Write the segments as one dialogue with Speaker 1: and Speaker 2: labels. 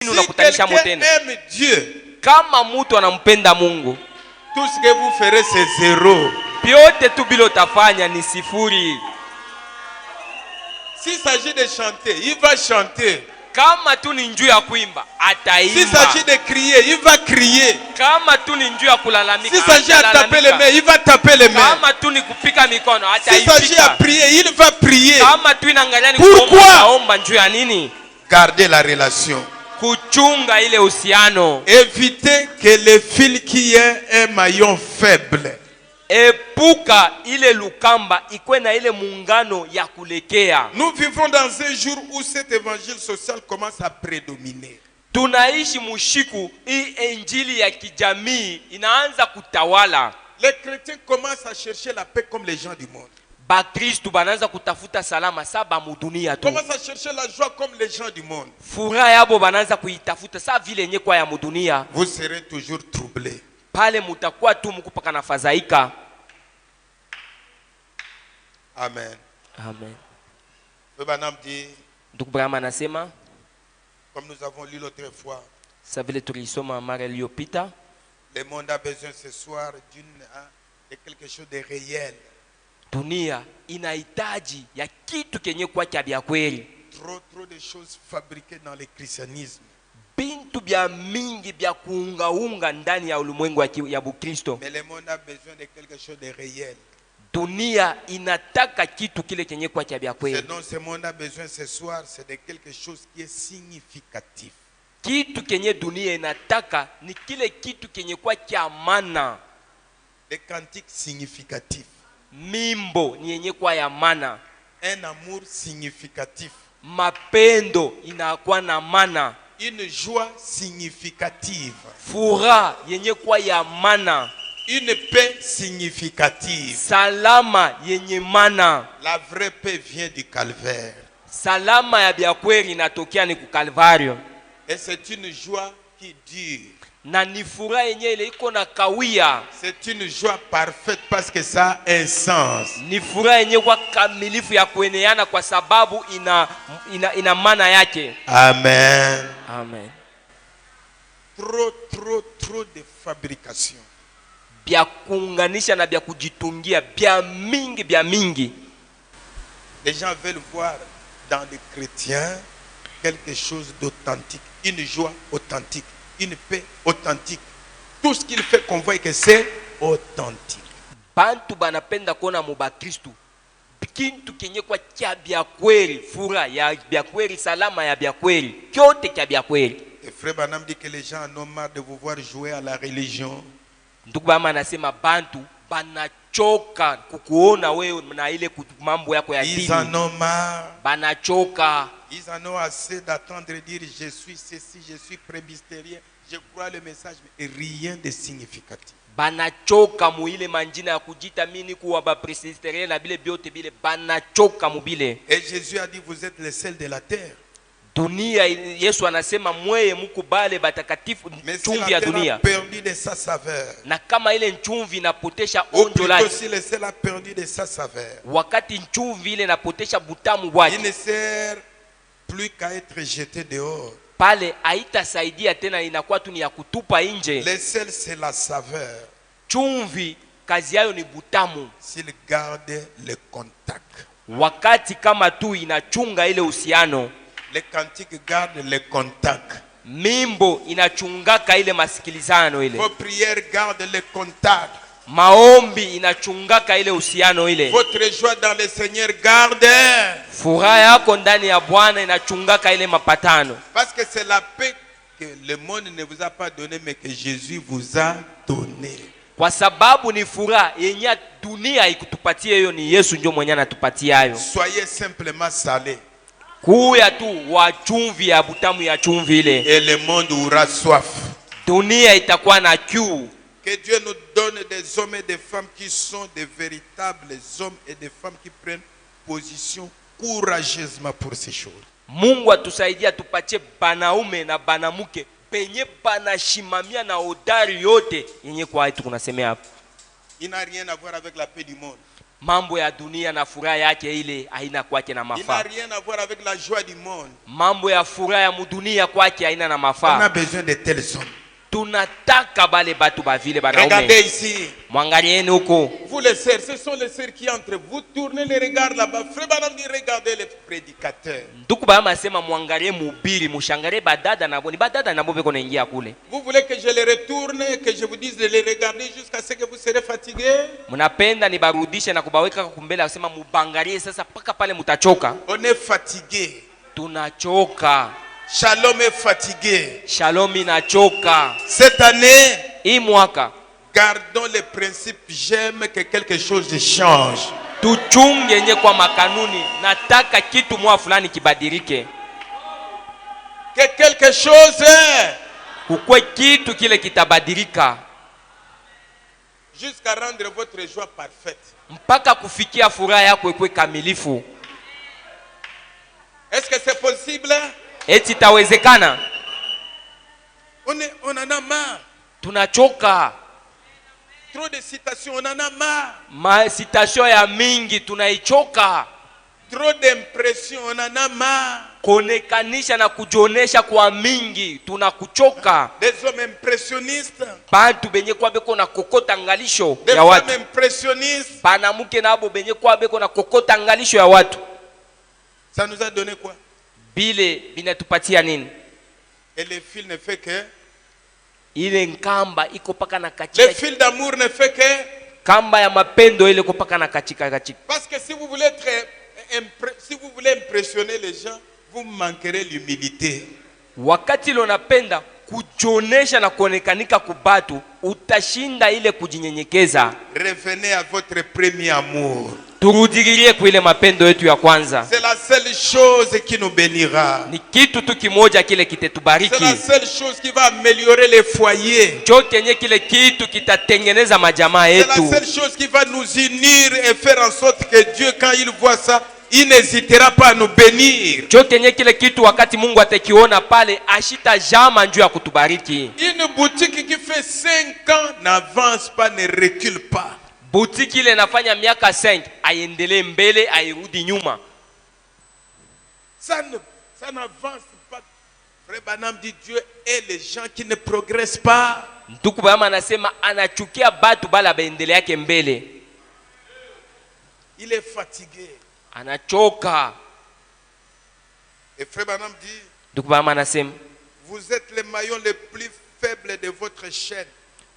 Speaker 1: Si quelqu'un
Speaker 2: aime Dieu,
Speaker 1: kama mtu anampenda Mungu,
Speaker 2: tout ce que vous ferez c'est zéro.
Speaker 1: vyote tu bila utafanya ni sifuri.
Speaker 2: S'il s'agit de chanter, il va chanter.
Speaker 1: Kama tu ni njuu ya kuimba,
Speaker 2: S'il
Speaker 1: ataimba.
Speaker 2: s'agit de crier, il va crier.
Speaker 1: Kama tu ni njuu ya kulalamika,
Speaker 2: S'il s'agit de taper les
Speaker 1: atalalamika.
Speaker 2: mains, il va taper les mains.
Speaker 1: Kama tu ni kupika mikono,
Speaker 2: S'il s'agit de
Speaker 1: ataipika.
Speaker 2: prier, il va prier.
Speaker 1: Kama tu inaangalia ni
Speaker 2: Pourquoi?
Speaker 1: kuomba, ataomba. Njuu ya nini?
Speaker 2: Gardez la relation.
Speaker 1: Kuchunga ile uhusiano.
Speaker 2: Évitez que le fil qui est un maillon faible
Speaker 1: Epuka ile lukamba ikwe na ile muungano ya kulekea.
Speaker 2: Nous vivons dans un jour où cet évangile social commence à prédominer.
Speaker 1: Tunaishi mushiku hii injili ya kijamii inaanza kutawala.
Speaker 2: Les chrétiens commencent à chercher la paix comme les gens du monde.
Speaker 1: Bakristu banaanza kutafuta salama saba mudunia tu.
Speaker 2: Commencent à chercher la joie comme les gens du monde.
Speaker 1: Furaha yabo banaanza kuitafuta sa vile yenye kwa ya mudunia.
Speaker 2: Vous serez toujours troublés.
Speaker 1: Pale mutakuwa tu mkupaka na fadhaika.
Speaker 2: Amen.
Speaker 1: Amen.
Speaker 2: Le Banam dit,
Speaker 1: Ndugu Brahma anasema,
Speaker 2: comme nous avons lu l'autre fois,
Speaker 1: sa vile tulisoma mara iliyopita,
Speaker 2: le monde a besoin ce soir de quelque chose de réel.
Speaker 1: dunia inahitaji ya kitu kenye kwa kya kweli.
Speaker 2: Trop de choses fabriquées dans le christianisme.
Speaker 1: Bintu bya mingi bya kuungaunga ndani ya ulimwengu ya Bukristo.
Speaker 2: Mais le monde a besoin de quelque chose de réel.
Speaker 1: Dunia inataka kitu kile kenye kwa kya kweli.
Speaker 2: Ce dont ce monde a besoin ce soir, c'est de quelque chose qui est significatif.
Speaker 1: Kitu kenye dunia inataka ni kile kitu kenye kwa kya maana.
Speaker 2: Des cantiques significatifs.
Speaker 1: Mimbo ni yenye kwa ya maana.
Speaker 2: Un amour significatif.
Speaker 1: Mapendo inakuwa na maana.
Speaker 2: Une joie significative.
Speaker 1: Furaha yenye kwa ya maana.
Speaker 2: Une paix significative.
Speaker 1: Salama yenye maana.
Speaker 2: La vraie paix vient du calvaire.
Speaker 1: Salama ya bya kweli inatokea ni ku Kalvario.
Speaker 2: Et c'est une joie qui dure.
Speaker 1: Na ni furaha yenye ile iko na kawia.
Speaker 2: C'est une joie parfaite parce que ça a un sens.
Speaker 1: Ni furaha yenye kwa kamilifu ya kueneana kwa sababu ina maana yake.
Speaker 2: Amen.
Speaker 1: Amen.
Speaker 2: Trop de fabrication.
Speaker 1: Bya kuunganisha na bya kujitungia bya mingi.
Speaker 2: Les gens veulent voir dans les chrétiens quelque chose d'authentique, une joie authentique, une paix authentique. Tout ce qu'il fait qu'on voit que c'est authentique.
Speaker 1: Bantu banapenda kuona mubakristu kintu kenye kwa kya bya kweli, furaha ya bya kweli, salama ya bya kweli, kyote kya bya kweli.
Speaker 2: Et frère Banam dit que les gens en ont marre de vous voir jouer à la religion.
Speaker 1: Ndugu Bama anasema bantu banachoka kukuona wewe na ile mambo yako ya dini.
Speaker 2: Ils en ont marre.
Speaker 1: Banachoka.
Speaker 2: Ils en ont assez d'attendre dire je suis ceci, je suis presbytérien, je crois le message, mais rien de significatif.
Speaker 1: Banachoka mu ile manjina ya kujita mini kuwa ba presbytérien na bile biote bile banachoka mu bile.
Speaker 2: Et Jésus a dit vous êtes le sel de la terre.
Speaker 1: Dunia Yesu anasema mweye mukubale batakatifu chumvi ya dunia.
Speaker 2: Mais si la terre a perdu de sa saveur.
Speaker 1: Na kama ile nchumvi inapotesha onjo lake.
Speaker 2: Aussi le sel a perdu de sa saveur.
Speaker 1: Wakati nchumvi ile inapotesha butamu wake.
Speaker 2: Il ne sert plus qu'à être jeté dehors.
Speaker 1: Pale haitasaidia tena, inakuwa tu ni ya kutupa nje.
Speaker 2: Le sel c'est la saveur.
Speaker 1: Chumvi kazi yayo ni butamu.
Speaker 2: S'il garde le contact.
Speaker 1: Wakati kama tu inachunga ile uhusiano.
Speaker 2: Les cantiques gardent le contact.
Speaker 1: Mimbo inachungaka ile masikilizano ile.
Speaker 2: Vos prières gardent le contact.
Speaker 1: Maombi inachungaka ile uhusiano ile.
Speaker 2: Votre joie dans le Seigneur garde.
Speaker 1: Furaha yako ndani ya Bwana inachungaka ile mapatano.
Speaker 2: Parce que c'est la paix que le monde ne vous a pas donnée mais que Jésus vous a donnée.
Speaker 1: Kwa sababu ni furaha yenye dunia ikutupatie, hiyo ni Yesu ndio mwenye anatupatia hayo.
Speaker 2: Soyez simplement salés.
Speaker 1: Kuya tu wa chumvi ya butamu ya chumvi ile.
Speaker 2: Et le monde aura soif.
Speaker 1: Dunia itakuwa na kiu.
Speaker 2: Que Dieu nous donne des hommes et des femmes qui sont des véritables hommes et des femmes qui prennent position courageusement pour ces choses.
Speaker 1: Mungu atusaidia tupatie banaume na banamuke penye banashimamia na hodari yote yenye kwa hatu kunasemea hapo.
Speaker 2: Il n'a rien à voir avec la paix du monde.
Speaker 1: mambo ya dunia na furaha yake ile haina kwake na
Speaker 2: Il n'a
Speaker 1: mafaa.
Speaker 2: rien à voir avec la joie du monde.
Speaker 1: Mambo ya furaha ya mudunia kwake haina na
Speaker 2: On a
Speaker 1: mafaa.
Speaker 2: besoin de tels hommes.
Speaker 1: Tunataka bale batu bavile
Speaker 2: Regardez
Speaker 1: banaume.
Speaker 2: ici.
Speaker 1: Mwangalieni huko.
Speaker 2: Vous les sœurs, ce sont les sœurs qui entrent. Vous tournez les regards là-bas. Frère Branham dit regardez les prédicateurs.
Speaker 1: Nduku bama sema mwangalie mubiri, mushangalie badada nabo. Ni badada nabo beko naingia kule.
Speaker 2: Vous voulez que je les retourne, que je vous dise de les regarder jusqu'à ce que vous serez fatigués?
Speaker 1: Mnapenda nibarudishe na kubaweka kumbele kusema mubangalie sasa paka pale mutachoka.
Speaker 2: On est fatigué.
Speaker 1: Tunachoka.
Speaker 2: Shalom est fatigué.
Speaker 1: Shalom inachoka.
Speaker 2: Cette année,
Speaker 1: Hii mwaka
Speaker 2: gardons les principes. J'aime que quelque chose change.
Speaker 1: tuchunge yenye kwa makanuni. Nataka kitu mwa fulani kibadilike.
Speaker 2: Que quelque chose
Speaker 1: Kukwe kitu kile kitabadilika
Speaker 2: jusqu'à rendre votre joie parfaite.
Speaker 1: mpaka kufikia furaha yako ikwe kamilifu.
Speaker 2: Est-ce que c'est possible?
Speaker 1: Eti tawezekana?
Speaker 2: On en a marre.
Speaker 1: Tunachoka.
Speaker 2: Trop de citations, on en a marre.
Speaker 1: Masitasho ya mingi tunaichoka.
Speaker 2: Trop d'impressions, on en a marre.
Speaker 1: Kuonekanisha na kujionesha kwa mingi tunakuchoka.
Speaker 2: Des hommes impressionnistes,
Speaker 1: Bantu benye kwa beko na kokota ngalisho
Speaker 2: des
Speaker 1: ya
Speaker 2: femmes
Speaker 1: watu.
Speaker 2: impressionnistes.
Speaker 1: Banamuke nabo benye kwa beko na kokota ngalisho ya watu.
Speaker 2: Ça nous a donné quoi?
Speaker 1: Bile binatupatia nini?
Speaker 2: Et le fil ne fait que...
Speaker 1: Ile nkamba iko paka na
Speaker 2: Le
Speaker 1: kachika.
Speaker 2: fil d'amour ne fait que...
Speaker 1: Kamba ya mapendo ile iko paka na kachika kachika.
Speaker 2: Parce que si vous voulez être si vous voulez impressionner les gens, vous manquerez l'humilité.
Speaker 1: Wakati ile unapenda kujionesha na kuonekanika kubatu, utashinda ile kujinyenyekeza.
Speaker 2: Revenez à votre premier amour.
Speaker 1: Turudilie kwa ile mapendo yetu ya kwanza.
Speaker 2: C'est la seule chose qui nous bénira.
Speaker 1: Ni kitu tu kimoja kile
Speaker 2: C'est
Speaker 1: kitetubariki.
Speaker 2: la seule chose qui va améliorer les foyers.
Speaker 1: Cho kenye kile kitu kitatengeneza majamaa
Speaker 2: C'est la
Speaker 1: yetu.
Speaker 2: seule chose qui va nous unir et faire en sorte que Dieu, quand il voit ça, il n'hésitera pas à nous bénir.
Speaker 1: Cho kenye kile kitu wakati Mungu atakiona pale ashita jama njuu ya kutubariki.
Speaker 2: Une boutique qui fait 5 ans n'avance pas, ne recule pas.
Speaker 1: Boutique ile inafanya miaka 5 aiendelee mbele airudi nyuma.
Speaker 2: Ça n'avance pas. Frère Branham dit Dieu et les gens qui ne progressent pas.
Speaker 1: Ndugu Bama anasema anachukia batu bala baendelea yake mbele.
Speaker 2: Il est fatigué.
Speaker 1: Anachoka.
Speaker 2: Et Frère Branham dit,
Speaker 1: Ndugu Bama anasema
Speaker 2: vous êtes les maillons les plus faibles de votre chaîne.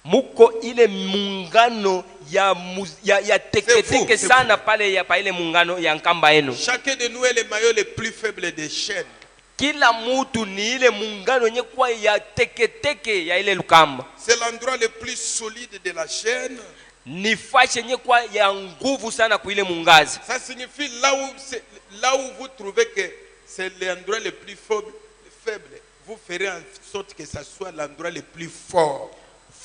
Speaker 1: muko ile muungano ya teke
Speaker 2: C'est
Speaker 1: sana pale ya pa ile muungano ya nkamba yenu.
Speaker 2: Chacun de nous est le maillon les plus faibles des chaînes.
Speaker 1: Kila mutu ni ile muungano yenye kwa ya teke ya ile lukamba.
Speaker 2: C'est l'endroit le plus solide de la chaîne.
Speaker 1: Ni fashi yenye kwa ya nguvu sana kwa ile mungazi.
Speaker 2: Ça signifie là où vous trouvez que c'est l'endroit le plus faible, vous ferez en sorte que ça soit l'endroit le plus fort.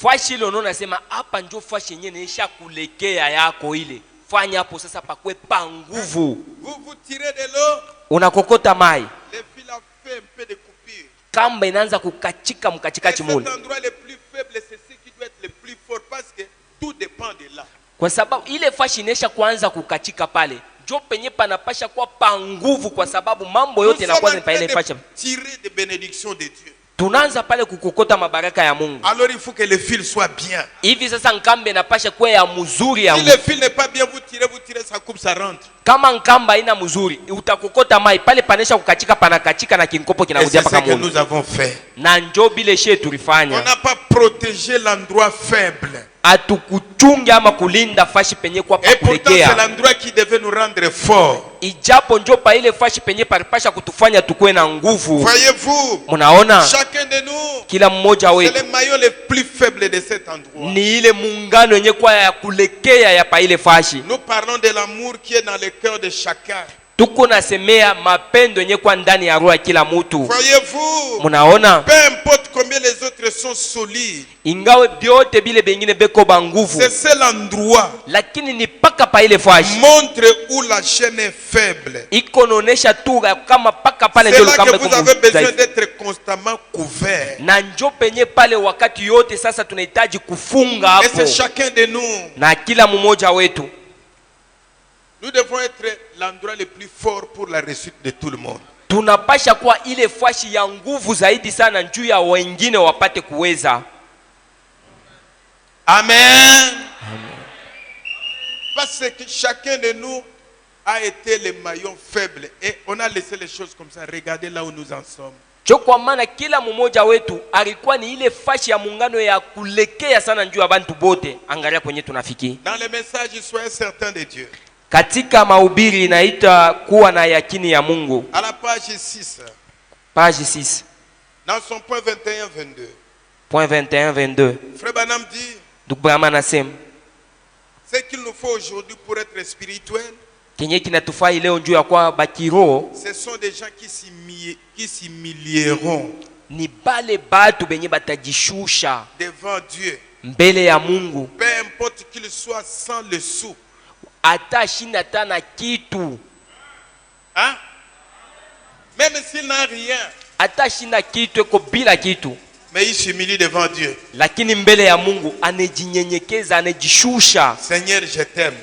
Speaker 1: Fashi ile unaona nasema hapa ndio fashi yenye inaisha kulekea yako ile. Fanya hapo sasa pakwe pa nguvu.
Speaker 2: Vous tirez de l'eau,
Speaker 1: Unakokota mai.
Speaker 2: le fil a fait un peu de coupure.
Speaker 1: Kamba inaanza kukachika
Speaker 2: Et
Speaker 1: mkachikachi
Speaker 2: cet
Speaker 1: mule.
Speaker 2: endroit le plus faible, c'est ce qui doit être le plus fort parce que tout dépend de là.
Speaker 1: Kwa sababu ile fashi inaisha kuanza kukachika pale. Jo penye panapasha kwa pa nguvu kwa sababu mambo
Speaker 2: Nous
Speaker 1: yote
Speaker 2: sommes
Speaker 1: yanakuwa
Speaker 2: en
Speaker 1: ni pa
Speaker 2: train
Speaker 1: ile
Speaker 2: de
Speaker 1: fashi.
Speaker 2: tirer des bénédictions de Dieu.
Speaker 1: Tunaanza pale kukokota mabaraka ya Mungu.
Speaker 2: Alors il faut que le fil soit bien.
Speaker 1: Hivi sasa nkambe inapasha kuwa ya mzuri ya
Speaker 2: Si
Speaker 1: Mungu.
Speaker 2: le fil n'est pas bien, vous tirez, ça coupe, ça rentre.
Speaker 1: Kama nkamba haina mzuri, utakokota mai pale panesha kukachika panakachika na kinkopo
Speaker 2: Et
Speaker 1: kinakuja
Speaker 2: c'est ce
Speaker 1: paka
Speaker 2: que
Speaker 1: Mungu.
Speaker 2: nous avons fait.
Speaker 1: Na njo bile she
Speaker 2: On
Speaker 1: tulifanya.
Speaker 2: n'a pas protégé l'endroit faible.
Speaker 1: Atukuchunga ama kulinda fashi penye kwa
Speaker 2: Et pourtant, c'est
Speaker 1: pakulekea.
Speaker 2: l'endroit qui devait nous rendre forts.
Speaker 1: Ijapo njo pa ile fashi penye paripasha kutufanya tukue na nguvu.
Speaker 2: Voyez-vous,
Speaker 1: Munaona?
Speaker 2: chacun de nous,
Speaker 1: Kila mmoja
Speaker 2: c'est
Speaker 1: wetu
Speaker 2: le maillon le plus faible de cet endroit.
Speaker 1: ni ile muungano yenye kwa ya kulekea ya pa ile fashi.
Speaker 2: Nous parlons de l'amour qui est dans le cœur de chacun.
Speaker 1: Tuko nasemea mapendo yenye kwa ndani ya roho ya kila mtu.
Speaker 2: Voyez-vous,
Speaker 1: Munaona?
Speaker 2: peu importe combien les autres sont solides,
Speaker 1: Ingawe byote bile bengine beko ba nguvu,
Speaker 2: c'est seul endroit
Speaker 1: lakini ni paka pa ile fashi
Speaker 2: montre où la chaîne est faible.
Speaker 1: iko naonesha tu kama paka pale
Speaker 2: C'est
Speaker 1: ndio
Speaker 2: là
Speaker 1: kama
Speaker 2: que vous avez besoin d'être constamment couvert.
Speaker 1: na njo penye pale wakati yote sasa tunahitaji kufunga
Speaker 2: Et c'est
Speaker 1: hapo
Speaker 2: chacun de nous.
Speaker 1: na kila mmoja wetu.
Speaker 2: Nous devons être l'endroit le plus fort pour la réussite de tout le monde.
Speaker 1: Tunapasha kuwa ile fashi ya nguvu zaidi sana juu ya wengine wapate kuweza.
Speaker 2: Amen. Parce que chacun de nous a été le maillon faible et on a laissé les choses comme ça. Regardez là où nous en sommes.
Speaker 1: Kwa maana kila mmoja wetu alikuwa ni ile fashi ya muungano ya kulekea sana juu ya bantu bote. Angalia kwenye tunafiki.
Speaker 2: Dans le message, soyez certain de Dieu.
Speaker 1: Katika mahubiri inaita kuwa na yakini ya Mungu.
Speaker 2: À la page 6.
Speaker 1: Page 6.
Speaker 2: Dans son point 21-22.
Speaker 1: Point 21-22.
Speaker 2: Frère Branham dit,
Speaker 1: Ndugu Branham anasema,
Speaker 2: ce qu'il nous faut aujourd'hui pour être spirituel,
Speaker 1: kenye kinatufaa leo njoo ya kwa bakiro,
Speaker 2: ce sont des gens qui s'humilieront
Speaker 1: ni bale batu benye batajishusha
Speaker 2: devant Dieu.
Speaker 1: mbele ya Mungu.
Speaker 2: Peu importe qu'il soit sans le sou.
Speaker 1: Ata shinda tana kitu.
Speaker 2: Hein? Même s'il n'a rien.
Speaker 1: Ata shinda kitu eko bila kitu.
Speaker 2: Mais il s'humilie devant Dieu.
Speaker 1: Lakini mbele ya Mungu anejinyenyekeza, anejishusha.
Speaker 2: Seigneur, je t'aime.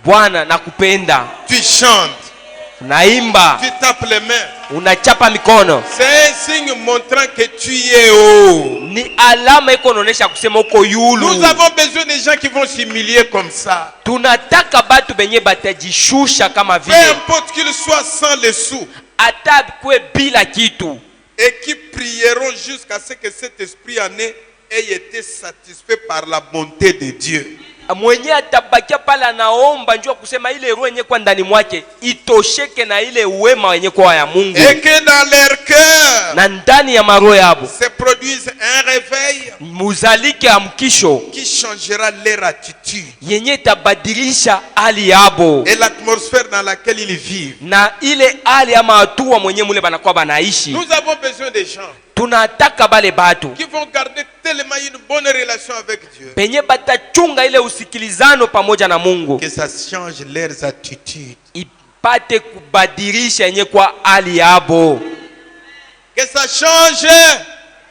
Speaker 1: Bwana nakupenda.
Speaker 2: Tu chantes.
Speaker 1: Unaimba.
Speaker 2: Tu tapes les mains.
Speaker 1: Unachapa mikono.
Speaker 2: C'est un signe montrant que tu es haut.
Speaker 1: Ni alama iko inaonyesha kusema uko yulu.
Speaker 2: Nous avons besoin de gens qui vont s'humilier comme ça.
Speaker 1: Tunataka batu benye batajishusha kama
Speaker 2: Peu
Speaker 1: vile.
Speaker 2: importe qu'il soit sans les sous.
Speaker 1: Ata kwe bila kitu.
Speaker 2: Et qui prieront jusqu'à ce que cet esprit en ait été satisfait par la bonté de Dieu.
Speaker 1: Mwenye atabakia pala naomba njua kusema ile roho yenye kwa ndani mwake itosheke na ile uwema wenye kwa ya Mungu.
Speaker 2: Et que dans leur cœur,
Speaker 1: na ndani ya maroho yabo
Speaker 2: se produise un réveil
Speaker 1: muzalike amkisho
Speaker 2: qui changera leur attitude
Speaker 1: yenye tabadilisha hali yabo
Speaker 2: et l'atmosphère dans laquelle ils vivent.
Speaker 1: na ile hali ama hatua mwenye mule banakuwa banaishi.
Speaker 2: Nous avons besoin des gens
Speaker 1: Tunataka bale batu
Speaker 2: qui vont garder tellement une bonne relation avec Dieu
Speaker 1: penye batachunga ile usikilizano pamoja na Mungu,
Speaker 2: que ça change leurs attitudes,
Speaker 1: ipate kubadilisha yenye kwa hali yabo,
Speaker 2: que ça change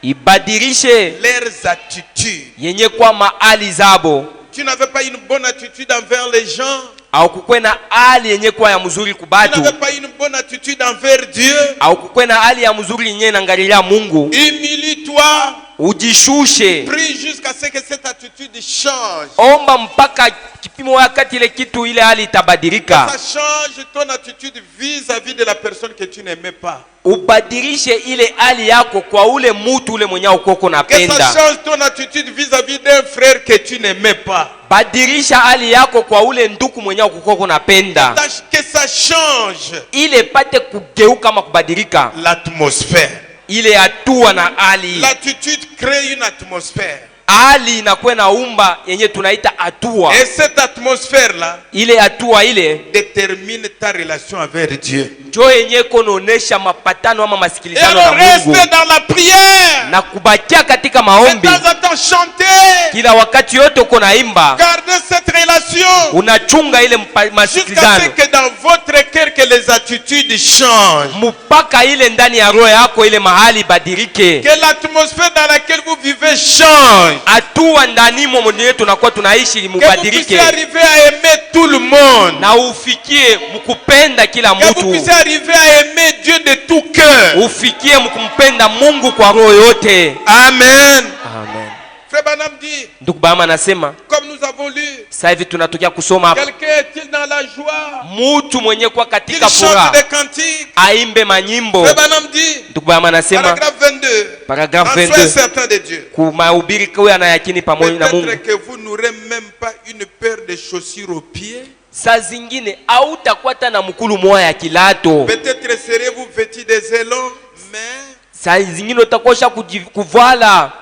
Speaker 1: ibadilishe
Speaker 2: leurs attitudes.
Speaker 1: yenye kwa mahali zabo.
Speaker 2: Tu n'avais pas une bonne attitude envers les gens,
Speaker 1: Au kukwe na hali yenye kwa ya mzuri
Speaker 2: tu
Speaker 1: kubatu,
Speaker 2: n'avais pas une bonne attitude envers Dieu.
Speaker 1: au kukwe na hali ya mzuri yenye inangalilia Mungu,
Speaker 2: Humilie-toi,
Speaker 1: ujishushe,
Speaker 2: prie jusqu'à ce que cette attitude change.
Speaker 1: omba mpaka kipimo wakati ile kitu ile hali itabadilika.
Speaker 2: Ça change ton attitude vis-à-vis de la personne que tu n'aimais pas.
Speaker 1: Ubadilishe ile hali yako kwa ule mutu ule mwenye ukoko
Speaker 2: Que ça
Speaker 1: napenda.
Speaker 2: change ton attitude vis-à-vis d'un frère que tu n'aimais pas.
Speaker 1: Badilisha hali yako kwa ule nduku mwenye ukoko napenda,
Speaker 2: Que ça change
Speaker 1: ile pate kugeuka ama kubadilika
Speaker 2: l'atmosphère.
Speaker 1: ile hatua na hali.
Speaker 2: L'attitude crée une atmosphère.
Speaker 1: Hali inakuwa na umba yenye tunaita hatua.
Speaker 2: Et cette atmosphère-là
Speaker 1: Ile hatua ile
Speaker 2: détermine ta relation avec Dieu.
Speaker 1: njo yenye konaonesha mapatano ama
Speaker 2: Et
Speaker 1: masikilizano
Speaker 2: alors
Speaker 1: na Mungu,
Speaker 2: reste dans la prière.
Speaker 1: na kubakia katika
Speaker 2: De
Speaker 1: maombi
Speaker 2: temps en temps chanter.
Speaker 1: kila wakati yote uko naimba,
Speaker 2: Gardez cette relation.
Speaker 1: unachunga ile
Speaker 2: Jusqu'à ce
Speaker 1: masikilizano
Speaker 2: que dans votre cœur que les attitudes changent.
Speaker 1: mpaka ile ndani ya roho yako ile mahali badilike,
Speaker 2: Que l'atmosphère dans laquelle vous vivez change.
Speaker 1: hatua ndani mwa mwenye tunakuwa tunaishi
Speaker 2: Que vous
Speaker 1: mubadilike,
Speaker 2: puissiez arriver à aimer tout le monde.
Speaker 1: na ufikie mkupenda kila
Speaker 2: Que vous
Speaker 1: mtu,
Speaker 2: puissiez arriver à aimer Dieu de tout cœur.
Speaker 1: ufikie mkumpenda Mungu kwa roho yote.
Speaker 2: Amen.
Speaker 1: Amen.
Speaker 2: Frère Branham dit,
Speaker 1: Ndugu Bama anasema
Speaker 2: comme nous avons lu,
Speaker 1: sasa hivi tunatokea kusoma hapa,
Speaker 2: quelqu'un est-il dans la joie?
Speaker 1: mtu mwenye kwa
Speaker 2: Il
Speaker 1: katika
Speaker 2: chante
Speaker 1: furaha
Speaker 2: des cantiques.
Speaker 1: aimbe manyimbo.
Speaker 2: Frère Branham dit,
Speaker 1: Ndugu Bama anasema
Speaker 2: paragraphe 22,
Speaker 1: paragraphe
Speaker 2: en soyez
Speaker 1: 22,
Speaker 2: certain de Dieu.
Speaker 1: kumahubiri kwa anayakini pamoja na Mungu.
Speaker 2: Peut-être que vous n'aurez même pas une paire de chaussures aux pieds.
Speaker 1: Saa zingine hautakwata na mkulu moya ya kilato,
Speaker 2: Peut-être serez-vous vêtis des élans, mais
Speaker 1: saa zingine utakosha kuvala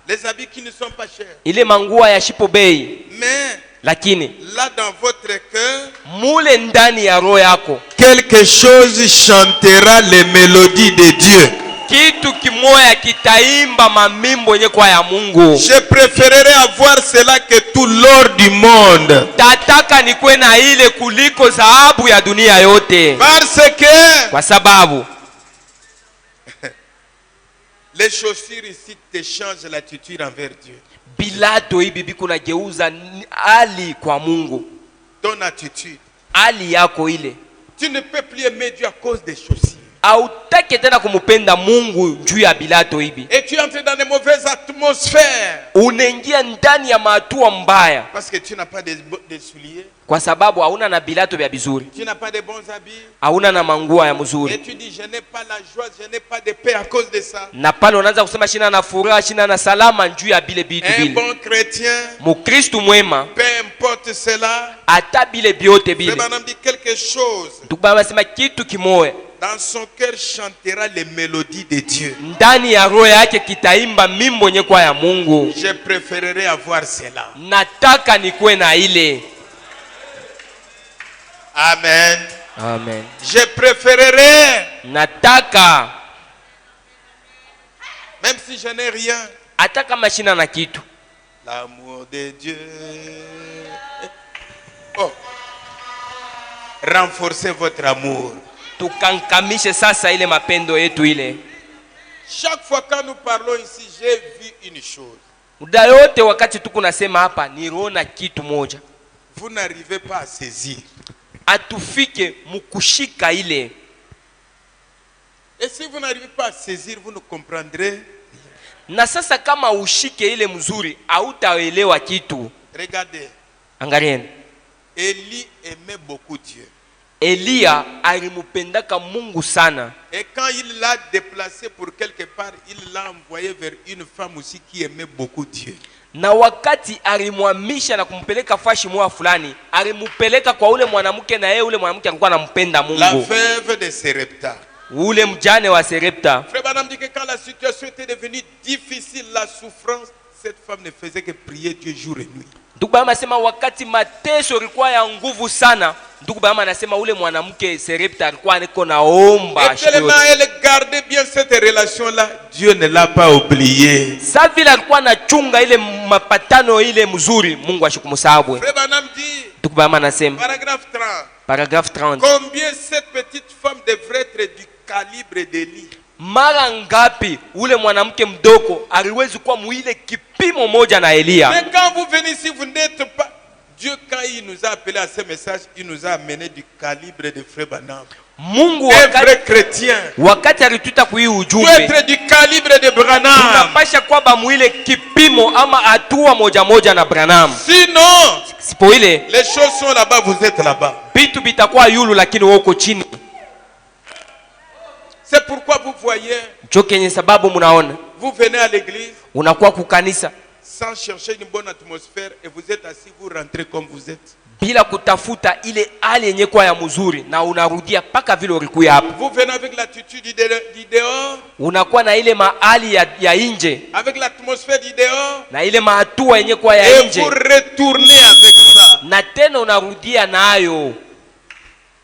Speaker 2: les habits qui ne sont pas chers.
Speaker 1: ile mangua ya shipo bei,
Speaker 2: Mais
Speaker 1: lakini
Speaker 2: là dans votre cœur,
Speaker 1: mule ndani ya roho yako
Speaker 2: quelque chose chantera les mélodies de Dieu.
Speaker 1: kitu kimoya kitaimba mamimbo yenye kwa ya Mungu.
Speaker 2: Je préférerais avoir cela que tout l'or du monde.
Speaker 1: Tataka nikwe na ile kuliko dhahabu ya dunia yote,
Speaker 2: Parce que
Speaker 1: kwa sababu
Speaker 2: les chaussures ici te changent l'attitude envers Dieu.
Speaker 1: bilato hivi biko na geuza hali kwa Mungu.
Speaker 2: Ton attitude
Speaker 1: hali yako ile.
Speaker 2: Tu ne peux plus aimer Dieu à cause des chaussures.
Speaker 1: Hautaki tena kumupenda Mungu juu ya bilato hivi.
Speaker 2: Et tu entres dans des mauvaises atmosphères.
Speaker 1: Unaingia ndani ya mahatua mbaya.
Speaker 2: Parce que tu n'as pas des souliers.
Speaker 1: Kwa sababu hauna na bilato vya bizuri.
Speaker 2: Tu n'as pas de bons habits.
Speaker 1: Hauna na manguo ya mzuri.
Speaker 2: Et tu dis je n'ai pas la joie, je n'ai pas de paix à cause de ça.
Speaker 1: Na pale unaanza kusema shina na furaha, shina na salama juu ya bile bitu
Speaker 2: Un
Speaker 1: bile.
Speaker 2: bon chrétien,
Speaker 1: Mukristo mwema,
Speaker 2: peu importe cela,
Speaker 1: ata bile biote bile.
Speaker 2: Frère Branham dit quelque chose.
Speaker 1: Tukubaba sema kitu kimoya.
Speaker 2: Dans son cœur chantera les mélodies de Dieu.
Speaker 1: Ndani ya roho yake kitaimba mimbo yenye kwa ya Mungu.
Speaker 2: Je préférerais avoir cela.
Speaker 1: Nataka nikuwe na ile.
Speaker 2: Amen.
Speaker 1: Amen.
Speaker 2: Je préférerais,
Speaker 1: Nataka
Speaker 2: même si je n'ai rien,
Speaker 1: hata kama shina na kitu.
Speaker 2: l'amour de Dieu. Oh. Renforcez votre amour.
Speaker 1: Tukankamishe sasa ile mapendo yetu ile.
Speaker 2: Chaque fois quand nous parlons ici, j'ai vu une chose.
Speaker 1: Muda yote wakati tuko nasema hapa niona kitu moja.
Speaker 2: Vous n'arrivez pas à saisir.
Speaker 1: Atufike mukushika ile.
Speaker 2: Et si vous n'arrivez pas à saisir, vous ne comprendrez.
Speaker 1: Na sasa kama ushike ile mzuri, hautaelewa kitu.
Speaker 2: Regardez.
Speaker 1: Angalieni.
Speaker 2: Élie aimait beaucoup Dieu.
Speaker 1: Elia alimupendaka Mungu sana.
Speaker 2: Et quand il l'a déplacé pour quelque part, il l'a envoyé vers une femme aussi qui aimait beaucoup Dieu.
Speaker 1: Na wakati alimwamisha na kumpeleka fashi mwa fulani, alimupeleka kwa ule mwanamke na yeye ule mwanamke alikuwa anampenda Mungu.
Speaker 2: La veuve de Serepta.
Speaker 1: Ule mjane wa Serepta.
Speaker 2: Frère Branham dit que quand la situation était devenue difficile, la souffrance, cette femme ne faisait que prier Dieu jour et nuit.
Speaker 1: Ndugu baba anasema wakati mateso yalikuwa ya nguvu sana, ndugu baba anasema ule mwanamke Serepta alikuwa aniko naomba.
Speaker 2: Et tellement elle gardait bien cette relation-là, Dieu ne l'a pas oublié.
Speaker 1: Sa vile alikuwa anachunga ile mapatano ile mzuri, Mungu ashikumsahau.
Speaker 2: Frère Branham dit,
Speaker 1: Ndugu baba anasema
Speaker 2: paragraphe 30.
Speaker 1: Paragraphe 30.
Speaker 2: Combien cette petite femme devrait être du calibre d'Élie?
Speaker 1: Mara ngapi ule mwanamke mdogo aliwezi kuwa muile kipimo moja na Elia.
Speaker 2: Mais quand vous venez ici, vous n'êtes pas. Dieu, quand il nous a appelés à ce message, il nous a amené du calibre de Frère Branham.
Speaker 1: Mungu
Speaker 2: Un vrai chrétien
Speaker 1: wakati alituita kui
Speaker 2: doit
Speaker 1: ujumbe,
Speaker 2: être du calibre de Branham.
Speaker 1: tunapasha kwamba muile kipimo ama hatua moja moja na Branham.
Speaker 2: Sinon,
Speaker 1: Sipo ile
Speaker 2: les choses sont là-bas, vous êtes là-bas.
Speaker 1: bitu bitakuwa yulu lakini woko chini.
Speaker 2: C'est pourquoi vous voyez,
Speaker 1: Jokenye sababu munaona
Speaker 2: vous venez à l'église
Speaker 1: unakuwa kukanisa
Speaker 2: sans chercher une bonne atmosphère et vous êtes assis, vous rentrez comme vous êtes.
Speaker 1: bila kutafuta ile hali yenye kwa ya mzuri na unarudia paka vile ulikuwa hapa.
Speaker 2: Vous venez avec l'attitude du dehors,
Speaker 1: Unakuwa na ile mahali ya nje
Speaker 2: avec l'atmosphère du dehors,
Speaker 1: na ile mahatua yenye kwa ya
Speaker 2: et
Speaker 1: nje
Speaker 2: vous retournez avec ça.
Speaker 1: na tena unarudia nayo.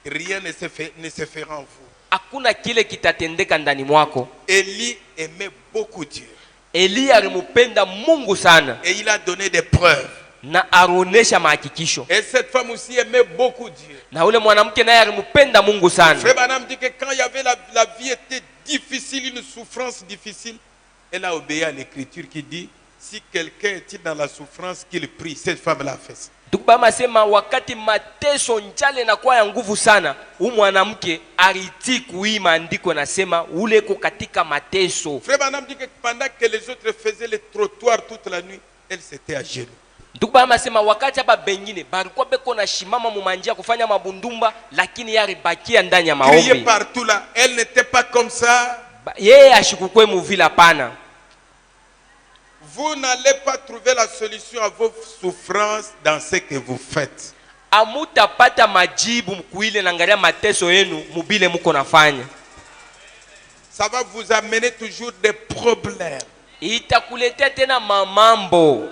Speaker 2: Rien ne se fera en vous.
Speaker 1: Hakuna kile kitatendeka ndani mwako.
Speaker 2: Élie aimait beaucoup Dieu.
Speaker 1: Elia alimupenda Mungu sana
Speaker 2: Et il a donné des preuves.
Speaker 1: na aronesha mahakikisho.
Speaker 2: Et cette femme aussi aimait beaucoup Dieu.
Speaker 1: Na ule mwanamke naye alimupenda Mungu sana.
Speaker 2: Frère Branham dit que quand il y avait la vie était difficile, une souffrance difficile, elle a obéi à l'écriture qui dit si quelqu'un est dans la souffrance, qu'il prie. Cette femme l'a fait ça.
Speaker 1: Tukubama sema wakati mateso njale na kwa ya nguvu sana, huyu mwanamke alitii kuii maandiko nasema ule ko katika mateso.
Speaker 2: Frère Branham dit que pendant que les autres faisaient les trottoirs toute la nuit, elle s'était à genoux.
Speaker 1: Tukubama sema wakati hapa bengine balikuwa beko na shimama mumanjia kufanya mabundumba, lakini yari bakia ndani ya
Speaker 2: Crier
Speaker 1: maombi.
Speaker 2: partout là, elle n'était pas comme ça.
Speaker 1: Yeye ashikukwe muvila pana.
Speaker 2: Vous n'allez pas trouver la solution à vos souffrances dans ce que vous faites.
Speaker 1: Amutapata majibu mkuile na ngalia mateso yenu mubile muko nafanya.
Speaker 2: Ça va vous amener toujours des problèmes.
Speaker 1: Itakuletea tena mamambo.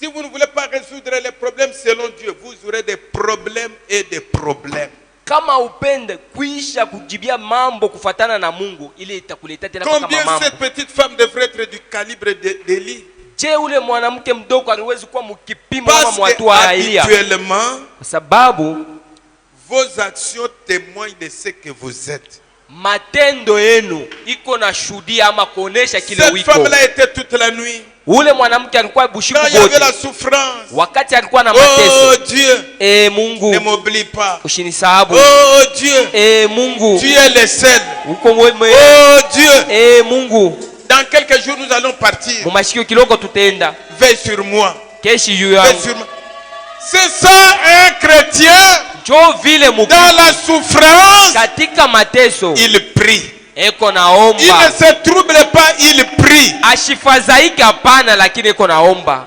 Speaker 2: Si vous ne voulez pas résoudre les problèmes selon Dieu, vous aurez des problèmes et des problèmes.
Speaker 1: Kama upende kuisha kujibia mambo kufatana na Mungu, ile itakuletea tena kama
Speaker 2: Combien
Speaker 1: mambo.
Speaker 2: cette petite femme devrait être du calibre d'Élie?
Speaker 1: Je ule mwanamke mdogo aliwezi kuwa mkipimo kama
Speaker 2: Parce
Speaker 1: mwatu
Speaker 2: que
Speaker 1: wa Elia.
Speaker 2: habituellement,
Speaker 1: Kwa sababu
Speaker 2: vos actions témoignent de ce que vous êtes.
Speaker 1: matendo yenu iko na shuhudia ama kuonesha kile
Speaker 2: Cette
Speaker 1: wiko.
Speaker 2: femme-là était toute la nuit.
Speaker 1: Ule mwanamke alikuwa bushiku
Speaker 2: Quand il y avait
Speaker 1: bote
Speaker 2: la souffrance.
Speaker 1: wakati alikuwa na
Speaker 2: Oh
Speaker 1: mateso.
Speaker 2: Dieu,
Speaker 1: Mungu
Speaker 2: ne m'oublie pas.
Speaker 1: usinisahabu.
Speaker 2: Oh Dieu,
Speaker 1: Mungu
Speaker 2: tu es le seul.
Speaker 1: uko mwema.
Speaker 2: Oh Dieu,
Speaker 1: Mungu
Speaker 2: dans quelques jours nous allons partir.
Speaker 1: mumashikio kiloko tutaenda.
Speaker 2: Veille sur moi.
Speaker 1: Keshi yu
Speaker 2: Veille
Speaker 1: yangu.
Speaker 2: sur moi. C'est ça un chrétien.
Speaker 1: Jo vile
Speaker 2: Dans la souffrance,
Speaker 1: katika mateso
Speaker 2: il prie.
Speaker 1: eko
Speaker 2: Il
Speaker 1: naomba.
Speaker 2: ne se trouble pas, il prie.
Speaker 1: Ashifadhaika hapana, lakini eko naomba.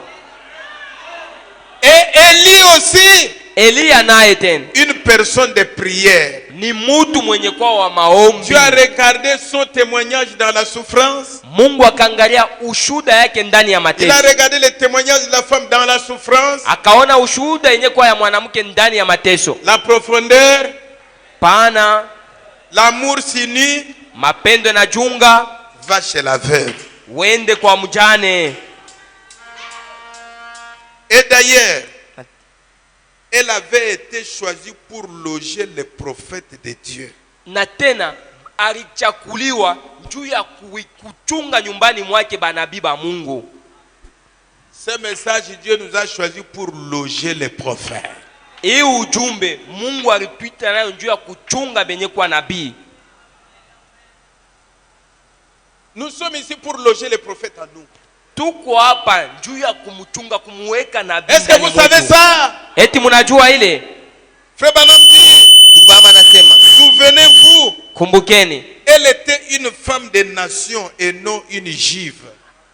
Speaker 2: Et Élie aussi,
Speaker 1: Eliya naye tena
Speaker 2: une personne de prière.
Speaker 1: ni mutu mwenye kwa wa maombi.
Speaker 2: Tu as regardé son témoignage dans la souffrance.
Speaker 1: Mungu akaangalia ushuhuda yake ndani ya
Speaker 2: Il
Speaker 1: mateso.
Speaker 2: a regardé le témoignage de la femme dans la souffrance.
Speaker 1: Akaona ushuhuda yenye kwa ya mwanamke ndani ya mateso.
Speaker 2: La profondeur,
Speaker 1: Pana
Speaker 2: l'amour s'unit,
Speaker 1: mapendo na junga,
Speaker 2: va chez la veuve.
Speaker 1: wende kwa mjane.
Speaker 2: Et d'ailleurs, elle avait été choisie pour loger les prophètes de Dieu.
Speaker 1: Na tena alichakuliwa juu ya kuchunga nyumbani mwake banabii ba Mungu.
Speaker 2: Ce message, Dieu nous a choisi pour loger les prophètes.
Speaker 1: Hii ujumbe Mungu alituita nayo juu ya kuchunga benye kwa nabii.
Speaker 2: Nous sommes ici pour loger les prophètes en nous.
Speaker 1: Tuko hapa juu ya kumchunga, kumuweka nabii.
Speaker 2: Est-ce que vous savez ça?
Speaker 1: Eti mnajua ile?
Speaker 2: Frère Branham dit,
Speaker 1: Tukubama nasema,
Speaker 2: souvenez-vous,
Speaker 1: kumbukeni,
Speaker 2: elle était une femme de nation et non une juive.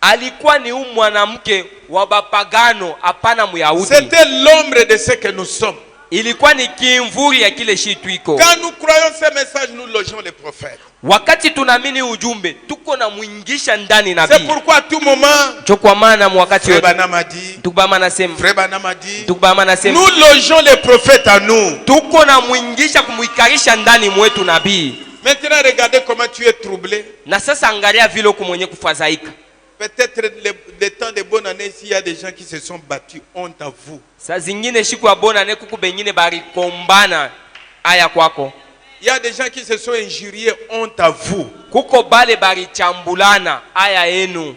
Speaker 1: alikuwa ni mwanamke wa bapagano, hapana Myahudi.
Speaker 2: C'était l'ombre de ce que nous sommes.
Speaker 1: Ilikuwa ni kimvuri ya kile shitu iko.
Speaker 2: Quand nous croyons ce message, nous logeons les prophètes.
Speaker 1: Wakati tunaamini ujumbe, tuko na muingisha ndani
Speaker 2: C'est
Speaker 1: nabii.
Speaker 2: pourquoi à tout moment,
Speaker 1: Jo kwa maana wakati
Speaker 2: Frère
Speaker 1: yote
Speaker 2: Branham a dit,
Speaker 1: tukubama nasema,
Speaker 2: Frère Branham a dit,
Speaker 1: tukubama nasema,
Speaker 2: nous logeons les prophètes en nous.
Speaker 1: tuko na muingisha kumuikarisha ndani mwetu nabii.
Speaker 2: Maintenant, regardez comment tu es troublé.
Speaker 1: Na sasa angalia vile uko mwenye kufadhaika.
Speaker 2: Peut-être les temps de bonne année, s'il y a des gens qui se sont battus, honte à vous.
Speaker 1: Saa zingine siku ya bona ne kuku bengine barikombana aya kwako.
Speaker 2: Il y a des gens qui se sont injuriés, honte à vous.
Speaker 1: Kuko bale barichambulana aya enu.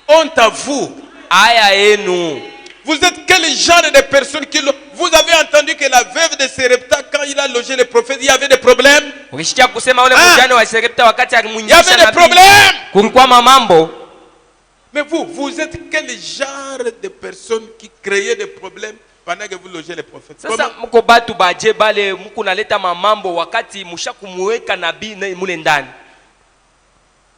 Speaker 2: Honte à vous.
Speaker 1: Aya enu.
Speaker 2: Vous êtes quel genre de personne qui... Vous avez entendu que la veuve de Serepta, quand il a logé les prophètes, il y avait des problèmes.
Speaker 1: Ukishikia kusema ule mjane wa Serepta wakati
Speaker 2: Il y
Speaker 1: alimuingisha
Speaker 2: avait des
Speaker 1: nabii.
Speaker 2: problèmes.
Speaker 1: Kulikuwa mamambo.
Speaker 2: Mais vous êtes quel genre de personne qui créait des problèmes pendant que vous logez les prophètes?
Speaker 1: Sasa mko batu baje bale mko naleta mamambo wakati musha kumuweka nabii mule ndani.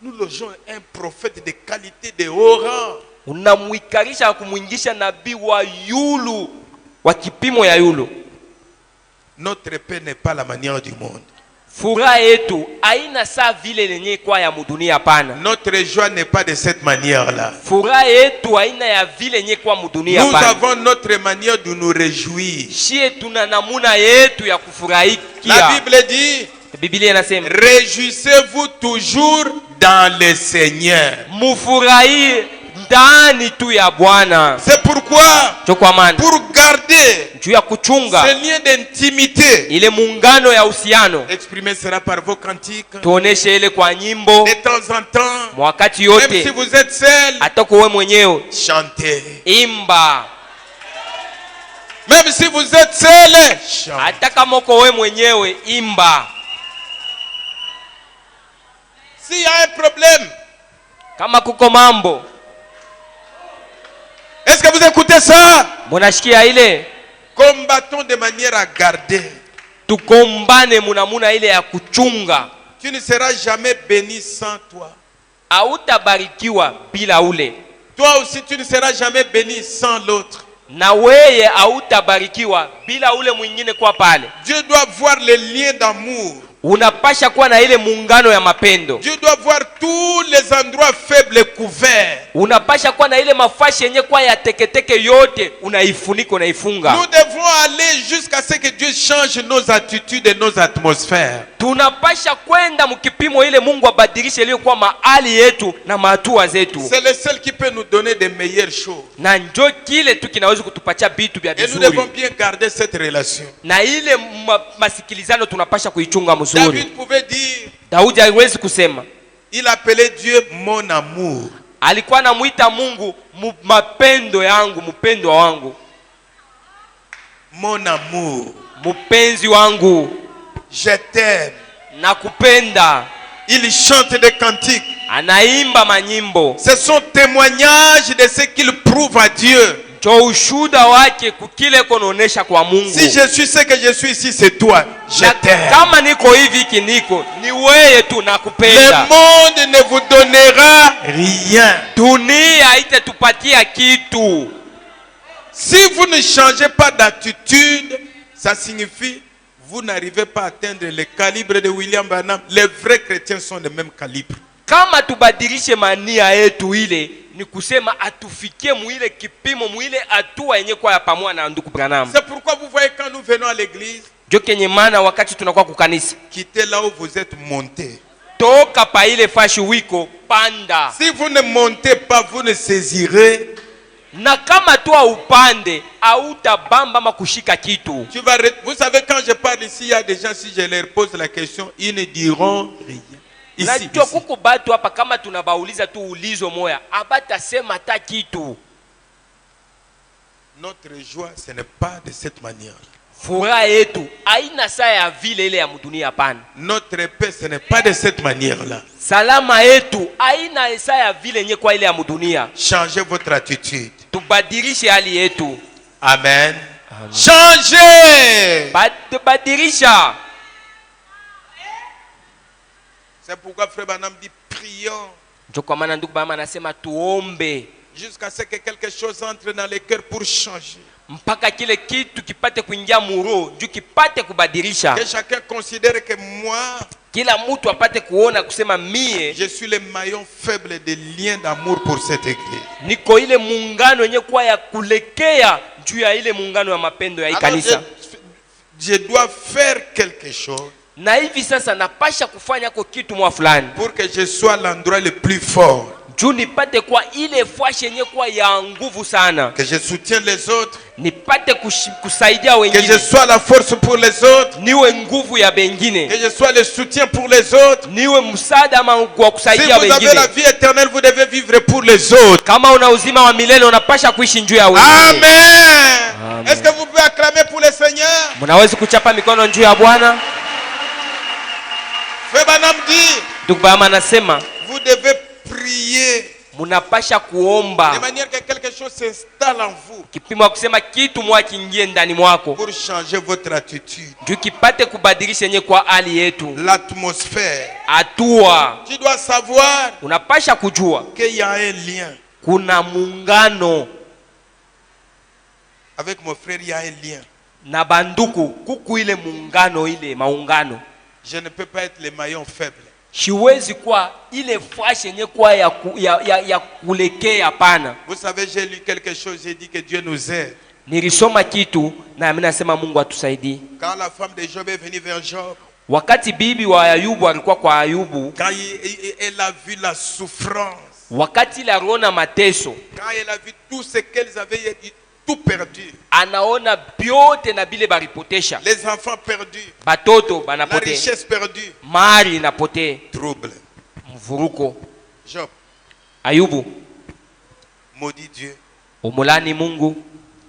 Speaker 2: Nous logeons un prophète de qualité, de haut rang.
Speaker 1: Unamuikarisha kumuingisha nabii wa yulu, wa kipimo ya yulu.
Speaker 2: Notre paix n'est pas la manière du monde.
Speaker 1: Furaha yetu haina saa vile lenye kwa ya mudunia pana.
Speaker 2: Notre joie n'est pas de cette manière-là.
Speaker 1: Furaha yetu haina ya vile yenye kwa mudunia
Speaker 2: Nous
Speaker 1: pana.
Speaker 2: avons notre manière de nous réjouir.
Speaker 1: Shie tuna namuna yetu ya kufurahikia.
Speaker 2: La Bible dit,
Speaker 1: Biblia inasema,
Speaker 2: réjouissez-vous toujours dans le Seigneur.
Speaker 1: mufurahi ndani tu ya Bwana.
Speaker 2: C'est pourquoi,
Speaker 1: Chokwa maana
Speaker 2: pour garder
Speaker 1: juu ya kuchunga
Speaker 2: ce lien d'intimité,
Speaker 1: ile muungano ya uhusiano,
Speaker 2: exprimé sera par vos cantiques,
Speaker 1: tuoneshe ile kwa nyimbo
Speaker 2: de temps en temps,
Speaker 1: wakati
Speaker 2: même si
Speaker 1: yote.
Speaker 2: vous êtes seul,
Speaker 1: Hata kwa wewe mwenyewe
Speaker 2: chantez.
Speaker 1: imba,
Speaker 2: Même si vous êtes seul, chantez.
Speaker 1: hata kama uko wewe mwenyewe imba.
Speaker 2: S'il y a un problème,
Speaker 1: Kama kuko mambo,
Speaker 2: est-ce que vous écoutez ça?
Speaker 1: munashikia ile,
Speaker 2: Combattons de manière à garder.
Speaker 1: tukombane munamuna ile ya kuchunga.
Speaker 2: Tu ne seras jamais béni sans toi.
Speaker 1: Hautabarikiwa bila ule,
Speaker 2: Toi aussi, tu ne seras jamais béni sans l'autre.
Speaker 1: na weye hautabarikiwa bila ule mwingine kwa pale.
Speaker 2: Dieu doit voir les liens d'amour.
Speaker 1: Unapasha kuwa na ile muungano ya mapendo.
Speaker 2: Dieu doit voir tous les endroits faibles couverts.
Speaker 1: Unapasha kuwa na ile mafashi yenye kwa ya teketeke yote unaifunika, unaifunga.
Speaker 2: Nous devons aller jusqu'à ce que Dieu change nos attitudes et nos atmosphères.
Speaker 1: Tunapasha kwenda mkipimo ile Mungu abadilishe ile kwa mahali yetu na mahatua zetu.
Speaker 2: C'est le seul qui peut nous donner de meilleures choses.
Speaker 1: Na njo kile tu kinaweza kutupatia vitu vya
Speaker 2: Et nous devons
Speaker 1: vizuri.
Speaker 2: bien garder cette relation.
Speaker 1: Na ile masikilizano tunapasha kuichunga mzuri.
Speaker 2: David pouvait dire,
Speaker 1: Daudi hawezi kusema.
Speaker 2: Il appelait Dieu mon amour.
Speaker 1: Alikuwa anamuita Mungu mapendo yangu, mpendwa wangu.
Speaker 2: Mon amour.
Speaker 1: Mpenzi wangu.
Speaker 2: Je t'aime.
Speaker 1: Nakupenda.
Speaker 2: Il chante des cantiques.
Speaker 1: Anaimba manyimbo.
Speaker 2: C'est son témoignage de ce qu'il prouve à Dieu.
Speaker 1: Ushuhuda wake kukile konaonesha kwa Mungu.
Speaker 2: Si je suis ce que je suis ici, c'est toi. Je t'aime.
Speaker 1: Kama niko hivi kiniko, ni wewe tu nakupenda.
Speaker 2: Le monde ne vous donnera rien.
Speaker 1: Dunia haitatupatia kitu.
Speaker 2: Si vous ne changez pas d'attitude, ça signifie vous n'arrivez pas à atteindre le calibre de William Branham. Les vrais chrétiens sont de même calibre.
Speaker 1: Kama tubadilishe mania yetu ile, ni kusema atufikie muile kipimo, muile hatua yenye kwa ya pamoja na ndugu Branham.
Speaker 2: C'est pourquoi vous voyez quand nous venons à l'église,
Speaker 1: jokenye maana wakati tunakuwa kukanisa,
Speaker 2: quittez là où vous êtes monté.
Speaker 1: Toka pa ile fashi wiko panda.
Speaker 2: Si vous ne montez pas, vous ne saisirez.
Speaker 1: Na kama tu upande hautabamba ama kushika kitu.
Speaker 2: Vous savez, quand je parle ici, il y a des gens, si je leur pose la question, ils ne diront rien. Ici.
Speaker 1: Kuko batu hapa kama tunabauliza tu ulizo moya, abatasema ta kitu.
Speaker 2: Notre joie, ce n'est pas de cette manière.
Speaker 1: Furaha yetu haina saa ya vile ile ya mdunia hapana.
Speaker 2: Notre paix, ce n'est pas de cette manière-là.
Speaker 1: Salama yetu haina saa ya vile yenye kwa ile ya mdunia.
Speaker 2: Changez votre attitude.
Speaker 1: Tubadilishe hali yetu.
Speaker 2: Amen. Amen. Changez.
Speaker 1: Badilisha.
Speaker 2: C'est pourquoi Frère Branham dit prions.
Speaker 1: Kwa maana ndugu Branham anasema tuombe
Speaker 2: jusqu'à ce que quelque chose entre dans les cœurs pour changer.
Speaker 1: Mpaka kile kitu kipate kuingia muro, juu kipate kubadilisha.
Speaker 2: Que chacun considère que moi,
Speaker 1: kila mtu apate kuona kusema mie,
Speaker 2: je suis le maillon faible des liens d'amour pour cette église.
Speaker 1: Niko ile muungano yenye kwa ya kulekea juu ya ile muungano ya mapendo ya hii kanisa.
Speaker 2: Je dois faire quelque chose.
Speaker 1: Na hivi sasa napasha kufanya kwa kitu mwa fulani.
Speaker 2: Pour que je sois l'endroit le plus fort.
Speaker 1: Juu nipate kwa ile fwashi yenye kwa ya nguvu sana.
Speaker 2: Que je soutienne les autres.
Speaker 1: Nipate kusaidia wengine.
Speaker 2: Que je sois la force pour les autres.
Speaker 1: Niwe nguvu ya bengine.
Speaker 2: Que je sois le soutien pour les autres.
Speaker 1: Niwe msaada wa kusaidia wengine.
Speaker 2: Si vous avez la vie éternelle, vous devez vivre pour les autres.
Speaker 1: Kama una uzima wa milele unapasha kuishi juu ya wengine.
Speaker 2: Amen. Est-ce que vous pouvez acclamer pour le Seigneur?
Speaker 1: Mnaweza kuchapa mikono juu ya Bwana?
Speaker 2: Frère Branham dit,
Speaker 1: ndugu Branham anasema,
Speaker 2: vous devez prier.
Speaker 1: Munapasha kuomba.
Speaker 2: De manière que quelque chose s'installe en vous.
Speaker 1: Kipimo kusema kitu mwa kiingie ndani mwako.
Speaker 2: Pour changer votre attitude.
Speaker 1: Juu kipate kubadilisha yenye kwa hali yetu.
Speaker 2: L'atmosphère.
Speaker 1: Atua.
Speaker 2: Tu dois savoir.
Speaker 1: Unapasha kujua.
Speaker 2: Qu'il y a un lien.
Speaker 1: Kuna muungano.
Speaker 2: Avec mon frère, il y a un lien.
Speaker 1: Na banduku, kuku ile muungano ile maungano.
Speaker 2: Je ne peux pas être le maillon faible.
Speaker 1: Siwezi kwa ile fwashi yenye kwa ya kulekea hapana.
Speaker 2: Vous savez, j'ai lu quelque chose, j'ai dit que Dieu nous aide.
Speaker 1: Nilisoma kitu na mimi nasema Mungu atusaidie.
Speaker 2: Quand la femme de Job est venue vers Job.
Speaker 1: Wakati bibi wa Ayubu alikuwa kwa Ayubu.
Speaker 2: Quand elle a vu la souffrance.
Speaker 1: Wakati ile aliona mateso.
Speaker 2: Quand elle a vu tout ce qu'elles avaient tout perdu.
Speaker 1: Anaona byote na bile baripotesha.
Speaker 2: Les enfants perdus.
Speaker 1: Batoto banapotea.
Speaker 2: La richesse perdue.
Speaker 1: Mali inapotea.
Speaker 2: Trouble.
Speaker 1: Mvuruko.
Speaker 2: Job.
Speaker 1: Ayubu.
Speaker 2: Maudit Dieu.
Speaker 1: Umulani Mungu.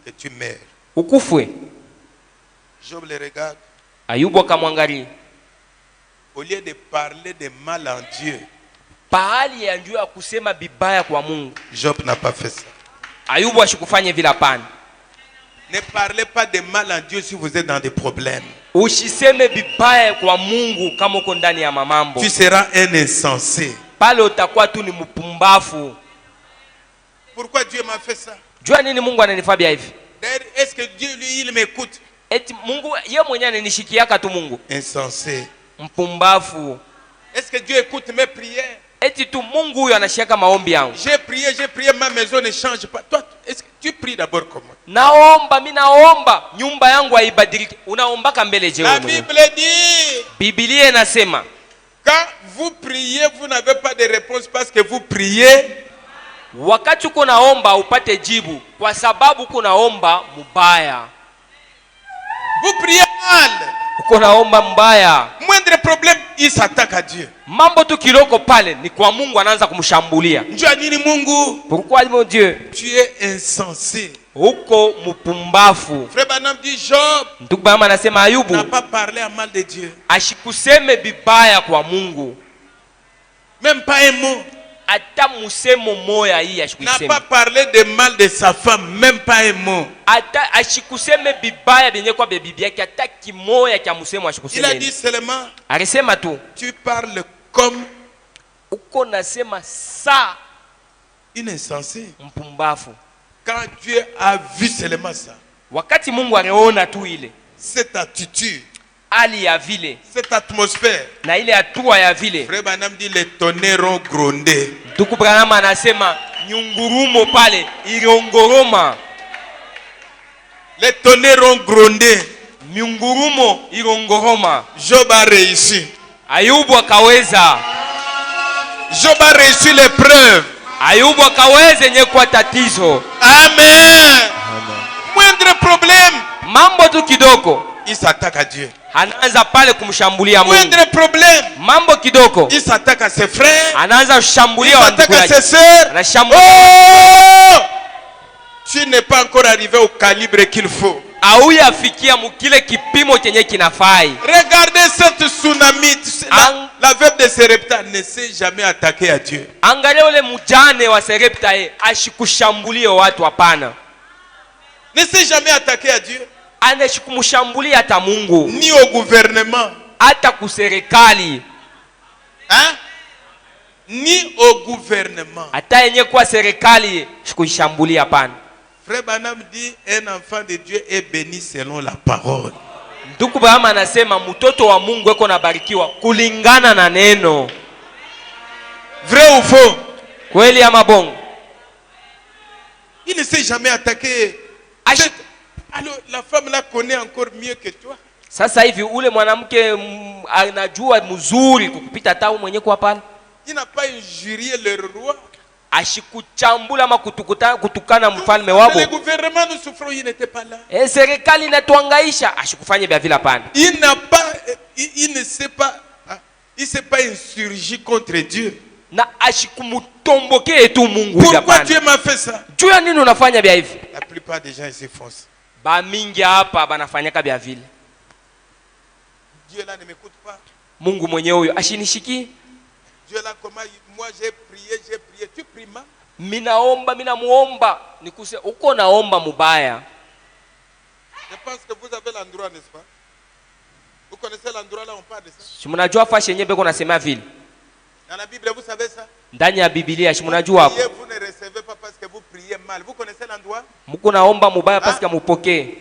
Speaker 2: Que tu meurs.
Speaker 1: Ukufwe.
Speaker 2: Job le regarde.
Speaker 1: Ayubu akamwangalia.
Speaker 2: Au lieu de parler de mal en Dieu.
Speaker 1: Pahali ya njoo ya kusema bibaya kwa Mungu.
Speaker 2: Job n'a pas fait ça.
Speaker 1: Ayubu ashikufanye vile hapana.
Speaker 2: Ne parlez pas de mal en Dieu si vous êtes dans des problèmes.
Speaker 1: Usiseme bibaya kwa Mungu kama uko ndani ya mamambo.
Speaker 2: Tu seras un insensé.
Speaker 1: Pale utakuwa tu ni mpumbafu.
Speaker 2: Pourquoi Dieu m'a fait ça?
Speaker 1: Jua nini Mungu ananifabia hivi?
Speaker 2: Est-ce que Dieu lui il m'écoute?
Speaker 1: Eti Mungu yeye mwenyewe ananishikiaka tu Mungu.
Speaker 2: Insensé.
Speaker 1: Mpumbafu.
Speaker 2: Est-ce que Dieu écoute mes prières?
Speaker 1: Eti tu Mungu huyo anashika maombi yangu.
Speaker 2: J'ai prié, ma maison ne change pas. Toi, est-ce que tu pries d'abord comment?
Speaker 1: Naomba, mimi naomba, nyumba yangu haibadiliki. Unaombaka mbele je wewe?
Speaker 2: La Bible dit.
Speaker 1: Biblia inasema,
Speaker 2: quand vous priez, vous n'avez pas de réponse parce que vous priez.
Speaker 1: Wakati uko naomba upate jibu kwa sababu uko naomba mubaya.
Speaker 2: Vous priez mal.
Speaker 1: uko naomba mbaya.
Speaker 2: Moindre problème, il s'attaque à Dieu.
Speaker 1: Mambo tu kiloko pale ni kwa Mungu, anaanza kumshambulia.
Speaker 2: Dieu dit Mungu,
Speaker 1: Pourquoi mon Dieu?
Speaker 2: tu es insensé.
Speaker 1: Uko mpumbafu.
Speaker 2: Frère Branham dit Job
Speaker 1: Ndugu Branham anasema Ayubu
Speaker 2: n'a pas parlé à mal de Dieu.
Speaker 1: ashikuseme bibaya kwa Mungu.
Speaker 2: Même pas un mot.
Speaker 1: Ata musemo moya hii
Speaker 2: N'a
Speaker 1: ashikuseme.
Speaker 2: pas parlé de mal de sa femme, même pas un mot.
Speaker 1: Ata ashikuseme bibaya benye kwa bibi yake, ata kimoya cha musemo
Speaker 2: Il a
Speaker 1: ashikuseme.
Speaker 2: dit seulement,
Speaker 1: Alisema tu
Speaker 2: tu parles comme
Speaker 1: uko nasema sa
Speaker 2: une insensée.
Speaker 1: mpumbafu.
Speaker 2: Quand Dieu a vu seulement ça,
Speaker 1: Wakati Mungu aliona tu ile
Speaker 2: cette attitude,
Speaker 1: hali ya vile
Speaker 2: cette atmosphère,
Speaker 1: na ile hatua ya vile,
Speaker 2: Frère Branham dit les tonnerres ont grondé.
Speaker 1: ndugu Branham anasema nyungurumo pale iliongoroma.
Speaker 2: Les tonnerres ont grondé.
Speaker 1: Miungurumo ilongoroma.
Speaker 2: Job a réussi.
Speaker 1: Ayubu akaweza.
Speaker 2: Job a réussi l'épreuve.
Speaker 1: Ayubu akaweza yenye kwa tatizo.
Speaker 2: Amen. Moindre problème,
Speaker 1: Mambo tu kidogo
Speaker 2: il s'attaque à Dieu.
Speaker 1: anaanza pale kumshambulia Mungu.
Speaker 2: Moindre problème,
Speaker 1: Mambo kidogo
Speaker 2: il s'attaque à ses frères.
Speaker 1: anaanza
Speaker 2: Il
Speaker 1: kushambulia
Speaker 2: s'attaque
Speaker 1: wandugu
Speaker 2: à
Speaker 1: yake.
Speaker 2: ses sœurs.
Speaker 1: Anashambulia.
Speaker 2: Oh! Tu n'es pas encore arrivé au calibre qu'il faut.
Speaker 1: Auyafikia mukile kipimo chenye kinafai.
Speaker 2: Regardez cette tsunami. La veuve de Serepta ne s'est jamais attaquée à Dieu.
Speaker 1: Angalia ule mujane wa Serepta ashikushambulie watu, hapana.
Speaker 2: Ne s'est jamais attaquée à Dieu.
Speaker 1: Anashikumshambulia hata Mungu,
Speaker 2: Ni au gouvernement.
Speaker 1: hata kuserikali,
Speaker 2: Hein? Ni au gouvernement.
Speaker 1: hata yenye kwa serikali shikushambulia, hapana.
Speaker 2: Frère Branham dit un enfant de Dieu est béni selon la parole.
Speaker 1: Ndugu Branham anasema mtoto wa Mungu eko nabarikiwa kulingana na neno.
Speaker 2: Vrai ou faux?
Speaker 1: Kweli ama bongo?
Speaker 2: Il ne s'est jamais attaqué. Alors la femme là connaît encore mieux que toi.
Speaker 1: Sasa hivi ule mwanamke anajua mzuri kukupita tau mwenye kwa pale.
Speaker 2: Il n'a pas injurié le roi.
Speaker 1: Ashikuchambula ama kutukana mfalme wabo.
Speaker 2: Le gouvernement nous souffrons, il n'était pas là.
Speaker 1: Serikali inatuangaisha, ashikufanye bia vile hapana.
Speaker 2: Il n'a pas, il ne s'est pas, il s'est pas insurgé contre Dieu.
Speaker 1: Na ashikumutomboke tu Mungu.
Speaker 2: Pourquoi Dieu m'a fait ça?
Speaker 1: Juu ya nini unafanya bia hivi?
Speaker 2: La plupart des gens ici font ça.
Speaker 1: Ba mingi hapa banafanyaka bia vile.
Speaker 2: Dieu là ne m'écoute pas.
Speaker 1: Mungu mwenyewe huyo ashinishiki.
Speaker 2: Dieu là comment moi j'ai prié, tu pries mal?
Speaker 1: Minaomba, minamuomba. Nikuse uko naomba mubaya.
Speaker 2: Je pense que vous avez l'endroit, n'est-ce pas? Vous connaissez l'endroit là on parle de ça?
Speaker 1: Si mnajua fashi yenyewe beko nasema vile.
Speaker 2: Dans la Bible vous savez ça?
Speaker 1: Ndani ya Biblia si mnajua hapo.
Speaker 2: Vous ne recevez pas parce que vous priez mal. Vous connaissez l'endroit?
Speaker 1: Mko naomba mubaya parce que mupokee.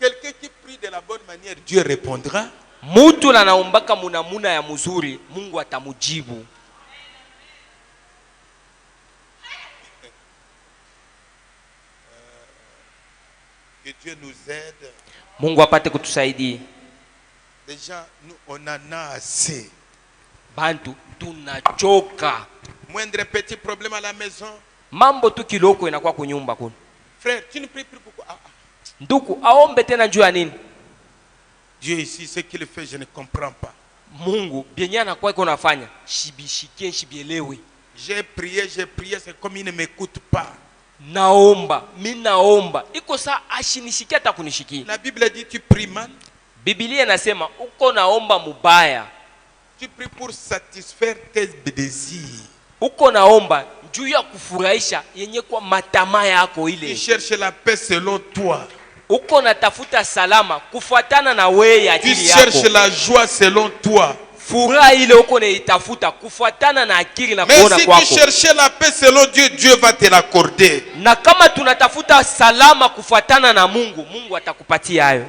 Speaker 2: Quelqu'un qui prie de la bonne manière, Dieu répondra.
Speaker 1: Mutu na naombaka munamuna ya mzuri, Mungu atamujibu.
Speaker 2: Que Dieu nous aide.
Speaker 1: Mungu apate kutusaidia.
Speaker 2: Déjà, nous, on en a assez.
Speaker 1: Bantu tunachoka.
Speaker 2: Moindre petit problème à la maison.
Speaker 1: Mambo tu kiloko inakuwa kunyumba kuna.
Speaker 2: Frère, tu ne pries plus pourquoi?
Speaker 1: Nduku aombe tena juu ya nini?
Speaker 2: Dieu ici, ce qu'il fait, je ne comprends pas.
Speaker 1: Mungu bienye anakuwa iko nafanya shibishikie shibielewe.
Speaker 2: J'ai prié, c'est comme il ne m'écoute pas.
Speaker 1: Naomba, mi naomba. Iko saa ashinishikia hata kunishikia.
Speaker 2: La Bible dit tu pries mal.
Speaker 1: Biblia inasema uko naomba mubaya.
Speaker 2: Tu pries pour satisfaire tes désirs.
Speaker 1: Uko naomba juu ya kufurahisha yenye kwa matamaa yako ile.
Speaker 2: Tu cherches la paix selon toi.
Speaker 1: Uko natafuta salama kufuatana na wewe akili yako.
Speaker 2: Tu cherches la joie selon toi.
Speaker 1: Furaha ile uko naitafuta kufuatana na akili na
Speaker 2: kuona kwako. Mais si
Speaker 1: kwako.
Speaker 2: tu cherches la paix selon Dieu, Dieu va te l'accorder.
Speaker 1: Na kama tunatafuta salama kufuatana na Mungu, Mungu atakupatia hayo.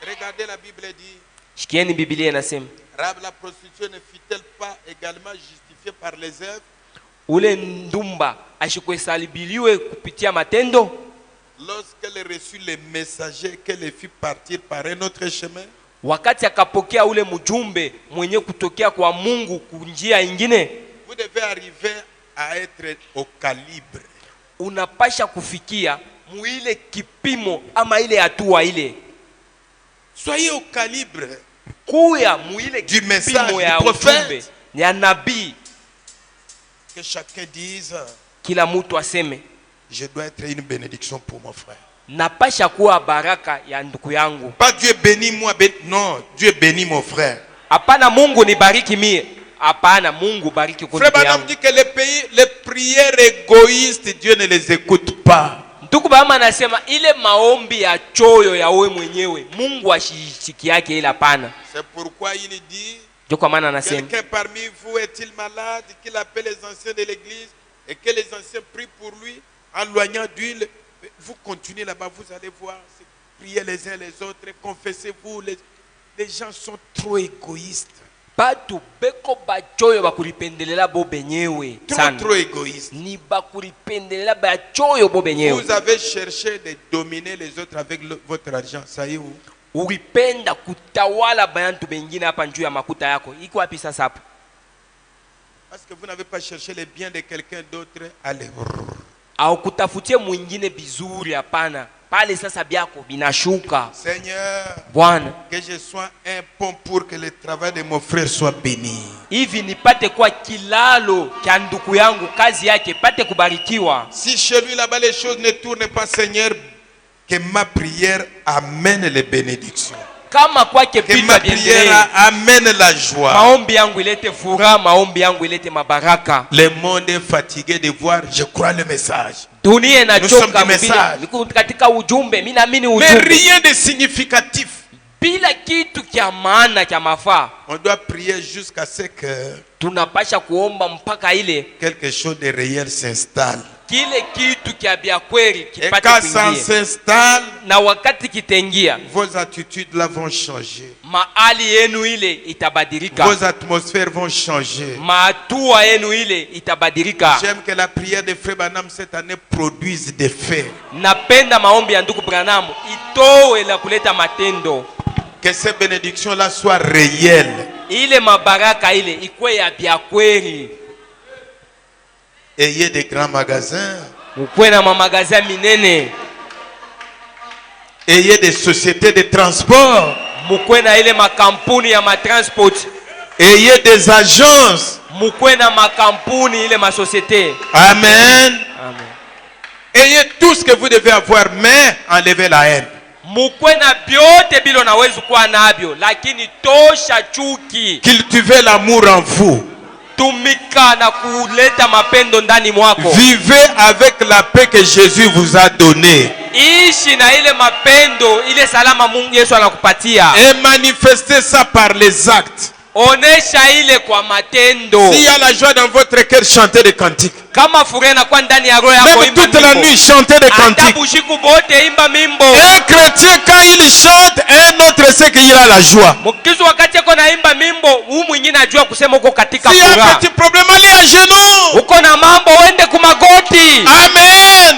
Speaker 2: Regardez la Bible dit.
Speaker 1: Shikieni Biblia inasema.
Speaker 2: La prostituée ne fut-elle pas également justifiée par les œuvres?
Speaker 1: Ule ndumba ashikuhesabiwa kupitia matendo.
Speaker 2: Lorsqu'elle reçut les messagers qu'elle fit partir par un autre chemin.
Speaker 1: Wakati akapokea ule mjumbe mwenye kutokea kwa Mungu kunjia ingine.
Speaker 2: Vous devez arriver à être au calibre.
Speaker 1: unapasha kufikia muile kipimo ama ile hatua ile.
Speaker 2: Soyez au calibre
Speaker 1: Kuya muile
Speaker 2: du message
Speaker 1: kipimo ya
Speaker 2: du prophète.
Speaker 1: ujumbe ya nabii.
Speaker 2: Que chacun dise,
Speaker 1: Kila mtu aseme
Speaker 2: je dois être une bénédiction pour mon frère.
Speaker 1: napasha kuwa baraka ya ndugu yangu.
Speaker 2: Pas Dieu bénit moi, non, Dieu bénit mon frère.
Speaker 1: Hapana Mungu nibariki mie. Hapana Mungu bariki kwa
Speaker 2: Frère
Speaker 1: ndugu
Speaker 2: Branham
Speaker 1: yangu.
Speaker 2: dit que les prières égoïstes, Dieu ne les écoute pas.
Speaker 1: Ndugu Bama anasema ile maombi ya choyo ya wewe mwenyewe Mungu ashishiki yake, ila hapana.
Speaker 2: C'est pourquoi il dit,
Speaker 1: Ndio kwa maana anasema
Speaker 2: quelqu'un parmi vous est-il malade, qu'il appelle les anciens de l'église et que les anciens prient pour lui en loignant d'huile. Vous continuez là-bas, vous allez voir, priez les uns les autres, confessez-vous. Les gens sont trop égoïstes.
Speaker 1: batu beko bachoyo bakulipendelela bo benyewe sana.
Speaker 2: Trop égoïstes.
Speaker 1: Ni bakulipendelela bachoyo bo benyewe.
Speaker 2: Vous avez cherché de dominer les autres avec votre argent. Ça y est où?
Speaker 1: Ulipenda kutawala bantu bengine hapa njuu ya makuta yako. Iko wapi sasa hapo?
Speaker 2: Parce que vous n'avez pas cherché les biens de quelqu'un d'autre. Allez.
Speaker 1: Au kutafutie mwingine bizuri, hapana. Pale sasa byako binashuka.
Speaker 2: Seigneur,
Speaker 1: Bwana,
Speaker 2: que je sois un pont pour que le travail de mon frère soit béni.
Speaker 1: hivi nipate kwa kilalo kya ndugu yangu, kazi yake pate kubarikiwa.
Speaker 2: Si chez lui là-bas les choses ne tournent pas, Seigneur, que ma prière amène les bénédictions.
Speaker 1: Kama kwake
Speaker 2: Que
Speaker 1: vita
Speaker 2: ma
Speaker 1: viendelee,
Speaker 2: prière amène la joie.
Speaker 1: maombi yangu ilete furaha, maombi yangu ilete mabaraka.
Speaker 2: Le monde est fatigué de voir, je crois le message.
Speaker 1: Dunia
Speaker 2: Nous sommes
Speaker 1: inachoka
Speaker 2: du message.
Speaker 1: niko katika ujumbe, mimi naamini
Speaker 2: Mais
Speaker 1: ujumbe.
Speaker 2: rien de significatif.
Speaker 1: Bila kitu kya maana kya mafaa.
Speaker 2: On doit prier jusqu'à ce que
Speaker 1: Tunapasha kuomba mpaka ile
Speaker 2: quelque chose de réel s'installe.
Speaker 1: kile kitu kya bya kweli
Speaker 2: Et
Speaker 1: kipate
Speaker 2: quand ça
Speaker 1: kuingia.
Speaker 2: s'installe,
Speaker 1: Na wakati kitengia,
Speaker 2: vos attitudes là vont changer.
Speaker 1: maali yenu ile itabadilika.
Speaker 2: Vos atmosphères vont changer.
Speaker 1: Matua yenu ile itabadilika.
Speaker 2: J'aime que la prière de Frère Branham cette année produise des faits.
Speaker 1: Napenda maombi ya ndugu Branham itoe la kuleta matendo.
Speaker 2: Que ces bénédictions-là soient réelles.
Speaker 1: Ile mabaraka ile ikwe ya bya kweli.
Speaker 2: Ayez des grands magasins.
Speaker 1: Mukwe na mamagaza minene.
Speaker 2: Ayez des sociétés de transport.
Speaker 1: Mukwe na ile makampuni ya matransport.
Speaker 2: Ayez des agences.
Speaker 1: Mukwe na makampuni ile masosiete.
Speaker 2: Amen.
Speaker 1: Amen.
Speaker 2: Ayez tout ce que vous devez avoir, mais enlevez la haine.
Speaker 1: Mukwe na byote bilo nawezi kuwa nabyo, lakini tosha chuki.
Speaker 2: Cultivez l'amour en vous.
Speaker 1: Tumika na kuleta mapendo ndani mwako.
Speaker 2: Vivez avec la paix que Jésus vous a donnée.
Speaker 1: Ishi na ile mapendo, ile salama Mungu Yesu anakupatia.
Speaker 2: Et manifestez ça par les actes.
Speaker 1: Onesha ile kwa matendo.
Speaker 2: S'il y a la joie dans votre cœur, chantez des cantiques.
Speaker 1: Kama furaha inakuwa ndani ya roho yako,
Speaker 2: Même
Speaker 1: imba
Speaker 2: toute la
Speaker 1: mimbo.
Speaker 2: nuit, chantez des
Speaker 1: Hata
Speaker 2: cantiques.
Speaker 1: bushiku bote imba mimbo.
Speaker 2: Un chrétien, quand il chante, un autre sait qu'il a la joie.
Speaker 1: Mkristo wakati yako naimba mimbo, huu mwingine ajua kusema uko katika
Speaker 2: S'il y a un
Speaker 1: furaha.
Speaker 2: petit problème, allez à genoux.
Speaker 1: Uko na mambo, wende kumagoti.
Speaker 2: Amen.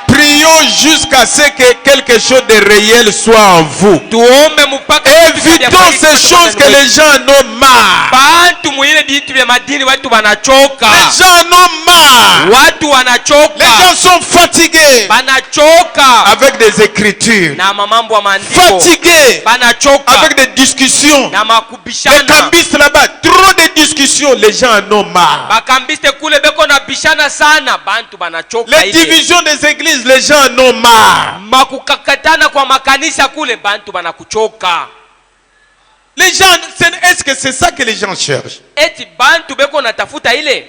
Speaker 2: Prions jusqu'à ce que quelque chose de réel soit en vous.
Speaker 1: Tuombe mpaka
Speaker 2: Évitons ces choses que les gens en ont marre.
Speaker 1: bantu muile bitu vya madini watu wanachoka.
Speaker 2: Les gens en ont marre.
Speaker 1: Watu
Speaker 2: Les
Speaker 1: wanachoka.
Speaker 2: gens sont fatigués
Speaker 1: Banachoka
Speaker 2: avec des écritures.
Speaker 1: na mamambo ya maandiko.
Speaker 2: Fatigués
Speaker 1: Banachoka
Speaker 2: avec des discussions.
Speaker 1: na
Speaker 2: Les
Speaker 1: makubishana.
Speaker 2: cambistes là-bas, trop de discussions, les gens en ont marre.
Speaker 1: Bakambiste kule beko na bishana sana, bantu banachoka
Speaker 2: Les
Speaker 1: ile.
Speaker 2: divisions des églises, les gens en ont marre.
Speaker 1: Makukakatana kwa makanisa kule, bantu banakuchoka.
Speaker 2: Les gens, est-ce que c'est ça que les gens cherchent?
Speaker 1: Eti bantu beko natafuta ile.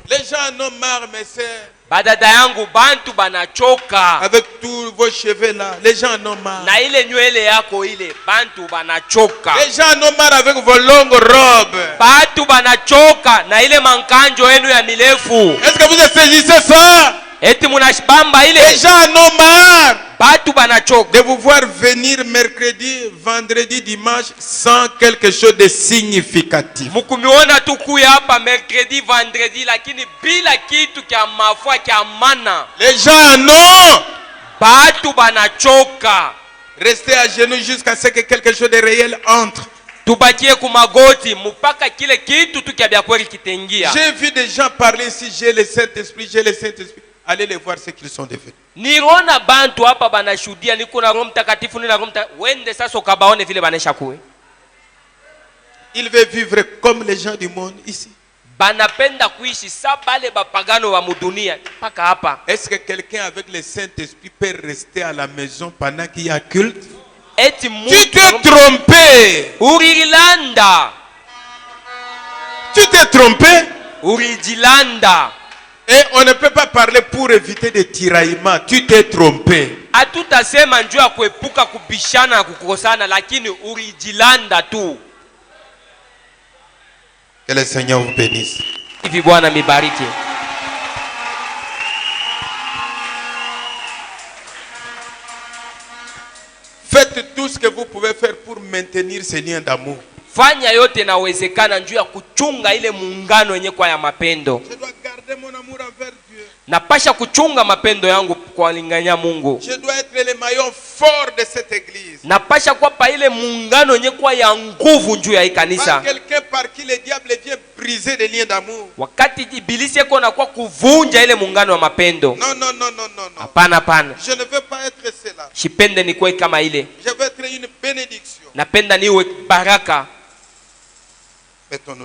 Speaker 2: Les gens en ont marre, mes sœurs.
Speaker 1: Badada yangu, bantu banachoka
Speaker 2: Avec tous vos cheveux là, les gens en ont marre.
Speaker 1: na ile nywele yako ile, bantu banachoka.
Speaker 2: Les gens en ont marre avec vos longues robes.
Speaker 1: Batu banachoka na ile mankanjo yenu ya mirefu.
Speaker 2: Est-ce que vous saisissez ça?
Speaker 1: Eti munashibamba
Speaker 2: Les
Speaker 1: ile.
Speaker 2: gens en ont marre
Speaker 1: Batu banachoka
Speaker 2: de vous voir venir mercredi, vendredi, dimanche sans quelque chose de significatif.
Speaker 1: mukumiona tu kuya hapa mercredi vendredi, lakini bila kitu kya mafua kya mana.
Speaker 2: Les gens en ont.
Speaker 1: Batu banachoka.
Speaker 2: Restez à genoux jusqu'à ce que quelque chose de réel entre.
Speaker 1: Tubakie kumagoti mpaka kile kitu tu kya bya kweli kitengia.
Speaker 2: J'ai vu des gens parler ici, j'ai le Saint-Esprit, j'ai le Saint-Esprit. Allez les voir ce qu'ils sont devenus.
Speaker 1: Nirona bantu hapa banashuhudia niko na Roho Mtakatifu nina Roho Mtakatifu. Wende sasa ukabaone vile banesha kuwe.
Speaker 2: Il veut vivre comme les gens du monde ici.
Speaker 1: Banapenda kuishi sa bale bapagano wa mudunia paka hapa.
Speaker 2: Est-ce que quelqu'un avec le Saint-Esprit peut rester à la maison pendant qu'il y a culte?
Speaker 1: Eti
Speaker 2: Tu t'es trompé.
Speaker 1: Urilanda.
Speaker 2: Tu t'es trompé.
Speaker 1: Urijilanda.
Speaker 2: Et on ne peut pas parler pour éviter des tiraillements. Tu t'es trompé.
Speaker 1: Hatutasema njoo ya kuepuka kubishana na kukosana, lakini urijilanda tu.
Speaker 2: Que le Seigneur vous bénisse.
Speaker 1: Hivi Bwana mibariki.
Speaker 2: Faites tout ce que vous pouvez faire pour maintenir ces liens d'amour.
Speaker 1: Fanya yote inawezekana njoo ya kuchunga ile muungano yenye kwa ya mapendo.
Speaker 2: Je dois garder mon amour envers Dieu.
Speaker 1: Napasha kuchunga mapendo yangu kwa linganya Mungu.
Speaker 2: Je dois être le maillon fort de cette église.
Speaker 1: Napasha kuwa ile muungano yenye kwa ya nguvu njoo ya hii kanisa.
Speaker 2: Quelqu'un par qui le diable vient briser des liens d'amour.
Speaker 1: Wakati ibilisi yako na kwa kuvunja ile muungano wa mapendo.
Speaker 2: Non, non, non, non, non.
Speaker 1: Hapana, hapana.
Speaker 2: Je ne veux pas être cela.
Speaker 1: Shipende ni kwa kama ile.
Speaker 2: Je veux être une bénédiction.
Speaker 1: Napenda niwe baraka.
Speaker 2: Mettons-nous.